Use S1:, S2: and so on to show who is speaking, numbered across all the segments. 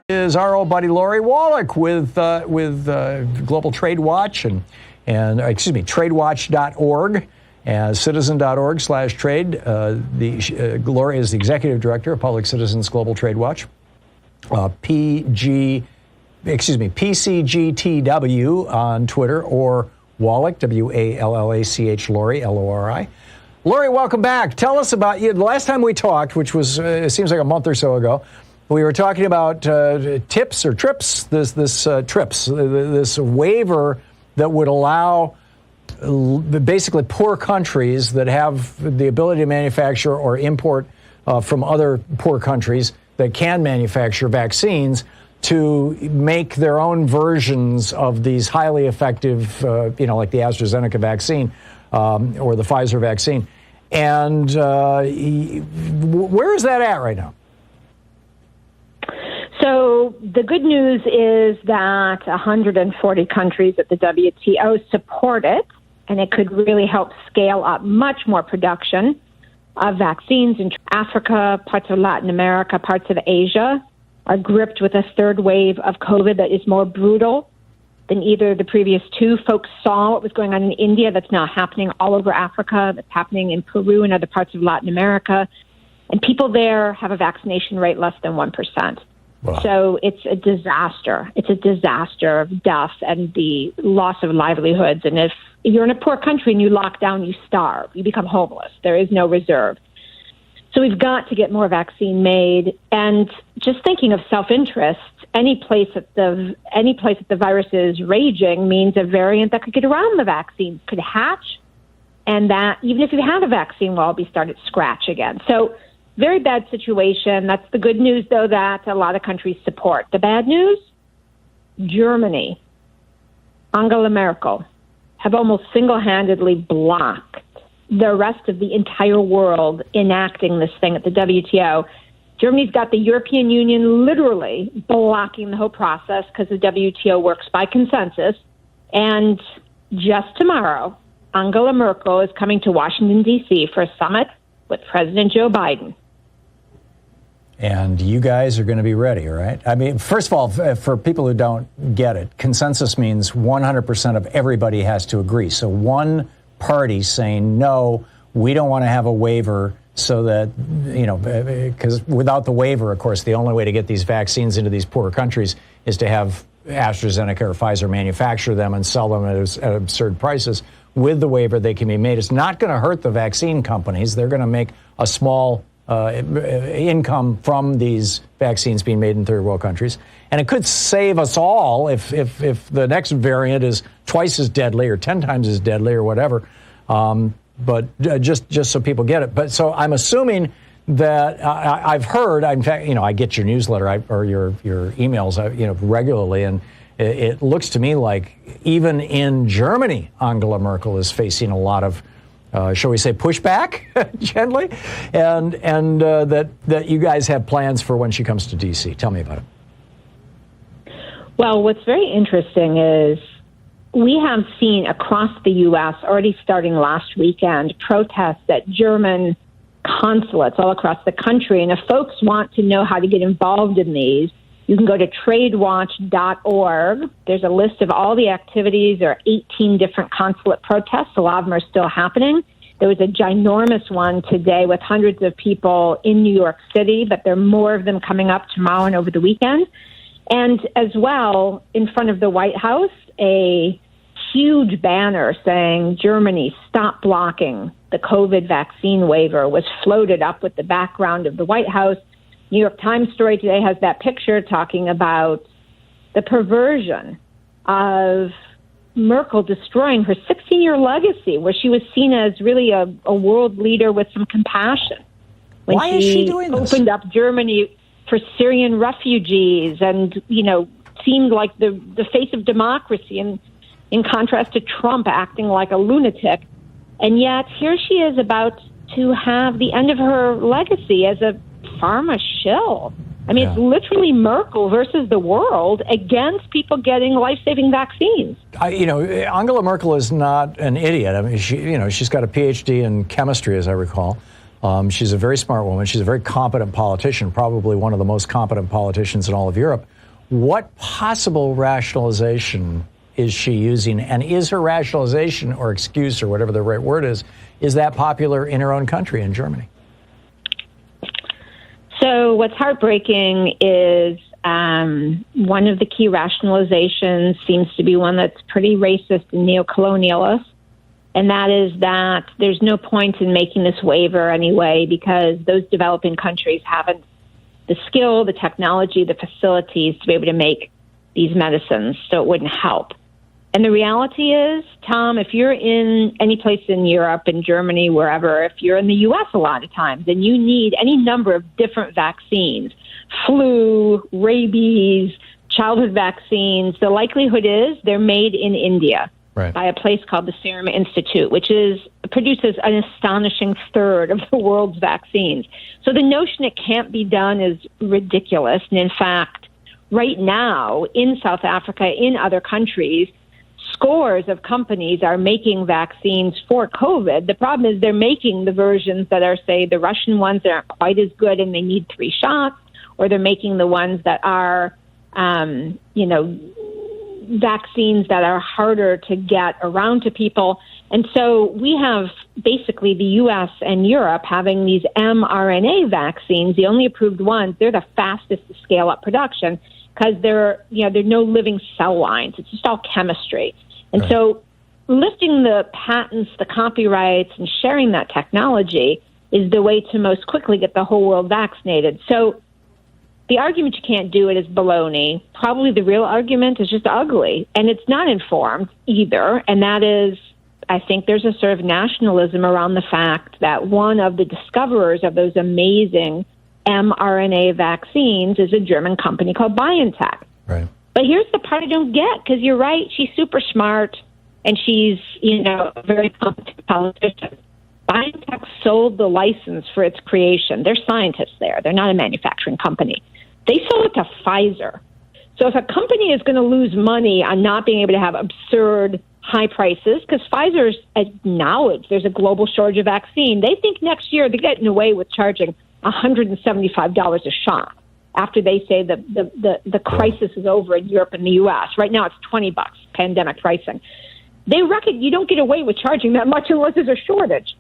S1: Is our old buddy Lori Wallach with Global Trade Watch and tradewatch.org, citizen.org/trade. Lori is the executive director of Public Citizens Global Trade Watch. PCGTW on Twitter, or Wallach, WALLACH, Lori, LORI. Lori, welcome back. Tell us about you. The last time we talked, which was it seems like a month or so ago, we were talking about TIPS or TRIPS, this waiver that would allow basically poor countries that have the ability to manufacture or import from other poor countries that can manufacture vaccines to make their own versions of these highly effective, like the AstraZeneca vaccine or the Pfizer vaccine. And where is that at right now?
S2: So the good news is that 140 countries at the WTO support it, and it could really help scale up much more production of vaccines in Africa, parts of Latin America, parts of Asia are gripped with a third wave of COVID that is more brutal than either the previous two. Folks saw what was going on in India. That's now happening all over Africa. That's happening in Peru and other parts of Latin America. And people there have a vaccination rate less than 1%. Wow. So it's a disaster. It's a disaster of death and the loss of livelihoods. And if you're in a poor country and you lock down, you starve. You become homeless. There is no reserve. So we've got to get more vaccine made. And just thinking of self-interest, any place that the virus is raging means a variant that could get around the vaccine could hatch, and that even if you have a vaccine, will all be started scratch again. So very bad situation. That's the good news, though, that a lot of countries support. The bad news, Germany, Angela Merkel, have almost single-handedly blocked the rest of the entire world enacting this thing at the WTO. Germany's got the European Union literally blocking the whole process because the WTO works by consensus. And just tomorrow, Angela Merkel is coming to Washington, D.C. for a summit with President Joe Biden.
S1: And you guys are going to be ready, right? I mean, first of all, for people who don't get it, consensus means 100% of everybody has to agree. So one party saying, no, we don't want to have a waiver, so that, because without the waiver, of course, the only way to get these vaccines into these poorer countries is to have AstraZeneca or Pfizer manufacture them and sell them at absurd prices. With the waiver, they can be made. It's not going to hurt the vaccine companies. They're going to make a small income from these vaccines being made in third world countries. And it could save us all if the next variant is twice as deadly or 10 times as deadly or whatever. But just so people get it. But so I'm assuming that I've heard, in fact, I get your newsletter or your emails, regularly. And it looks to me like even in Germany, Angela Merkel is facing a lot of, shall we say, pushback, gently, and that you guys have plans for when she comes to D.C. Tell me about it.
S2: Well, what's very interesting is we have seen across the U.S., already starting last weekend, protests at German consulates all across the country. And if folks want to know how to get involved in these, you can go to tradewatch.org. There's a list of all the activities. There are 18 different consulate protests. A lot of them are still happening. There was a ginormous one today with hundreds of people in New York City, but there are more of them coming up tomorrow and over the weekend. And as well, in front of the White House, a huge banner saying, Germany, stop blocking the COVID vaccine waiver was floated up with the background of the White House. New York Times story today has that picture talking about the perversion of Merkel destroying her 16-year legacy, where she was seen as really a world leader with some compassion. When
S1: Why is she doing this?
S2: Opened up Germany for Syrian refugees and, seemed like the face of democracy, and in contrast to Trump acting like a lunatic. And yet here she is about to have the end of her legacy as a pharma shill. I mean, It's literally Merkel versus the world against people getting life-saving vaccines.
S1: Angela Merkel is not an idiot. I mean, she's got a PhD in chemistry, as I recall. She's a very smart woman. She's a very competent politician, probably one of the most competent politicians in all of Europe. What possible rationalization is she using? And is her rationalization or excuse or whatever the right word is that popular in her own country, in Germany?
S2: So what's heartbreaking is one of the key rationalizations seems to be one that's pretty racist and neocolonialist, and that is that there's no point in making this waiver anyway because those developing countries haven't the skill, the technology, the facilities to be able to make these medicines, so it wouldn't help. And the reality is, Thom, if you're in any place in Europe, in Germany, wherever, if you're in the U.S. a lot of times, and you need any number of different vaccines, flu, rabies, childhood vaccines, the likelihood is they're made in India by a place called the Serum Institute, which produces an astonishing third of the world's vaccines. So the notion it can't be done is ridiculous. And in fact, right now, in South Africa, in other countries, scores of companies are making vaccines for COVID. The problem is they're making the versions that are, say, the Russian ones that aren't quite as good and they need 3 shots, or they're making the ones that are, vaccines that are harder to get around to people. And so we have basically the U.S. and Europe having these mRNA vaccines, the only approved ones. They're the fastest to scale up production because they're no living cell lines. It's just all chemistry. And so lifting the patents, the copyrights, and sharing that technology is the way to most quickly get the whole world vaccinated. So the argument you can't do it is baloney. Probably the real argument is just ugly, and it's not informed either. And that is, I think there's a sort of nationalism around the fact that one of the discoverers of those amazing mRNA vaccines is a German company called BioNTech.
S1: Right.
S2: But here's the part I don't get, because you're right, she's super smart, and she's, a very competent politician. BioNTech sold the license for its creation. They're scientists there. They're not a manufacturing company. They sold it to Pfizer. So if a company is going to lose money on not being able to have absurd high prices, because Pfizer's acknowledged there's a global shortage of vaccine, they think next year they're getting away with charging $175 a shot after they say the crisis is over in Europe and the U.S. Right now it's $20, pandemic pricing. They reckon you don't get away with charging that much unless there's a shortage.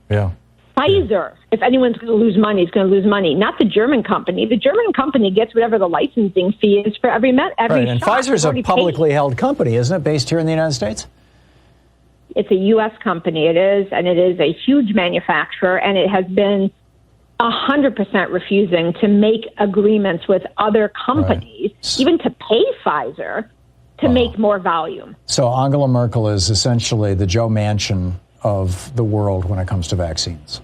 S1: Yeah.
S2: Pfizer, if anyone's going to lose money, is going to lose money. Not the German company. The German company gets whatever the licensing fee is for every shot.
S1: And Pfizer's a publicly held company, isn't it, based here in the United States?
S2: It's a U.S. company. It is, and it is a huge manufacturer, and it has been 100% refusing to make agreements with other companies, even to pay Pfizer to make more volume.
S1: So Angela Merkel is essentially the Joe Manchin of the world when it comes to vaccines.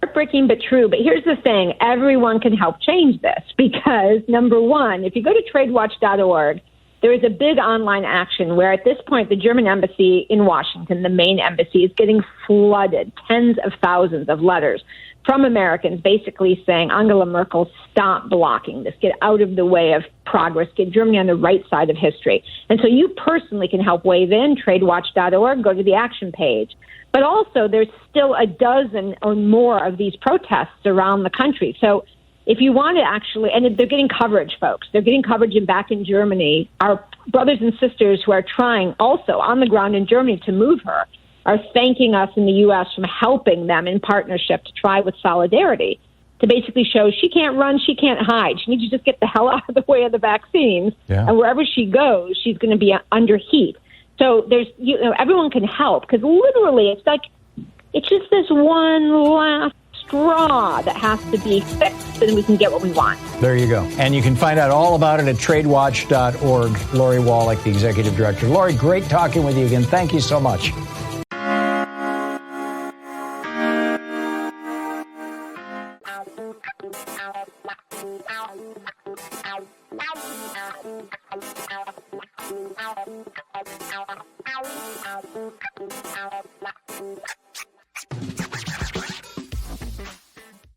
S2: Heartbreaking but true. But here's the thing. Everyone can help change this because, number one, if you go to tradewatch.org, there is a big online action where at this point the German embassy in Washington, the main embassy, is getting flooded, tens of thousands of letters from Americans basically saying, Angela Merkel, stop blocking this. Get out of the way of progress. Get Germany on the right side of history. And so you personally can help wave in, tradewatch.org, go to the action page. But also there's still a dozen or more of these protests around the country. So if you want to actually, and they're getting coverage, folks. They're getting coverage back in Germany. Our brothers and sisters who are trying also on the ground in Germany to move her are thanking us in the U.S. from helping them in partnership to try with solidarity to basically show she can't run, she can't hide. She needs to just get the hell out of the way of the vaccines. Yeah. And wherever she goes, she's going to be under heat. So there's, everyone can help because literally it's just this one last straw that has to be fixed and we can get what we want.
S1: There you go. And you can find out all about it at tradewatch.org. Lori Wallach, the executive director. Lori, great talking with you again. Thank you so much.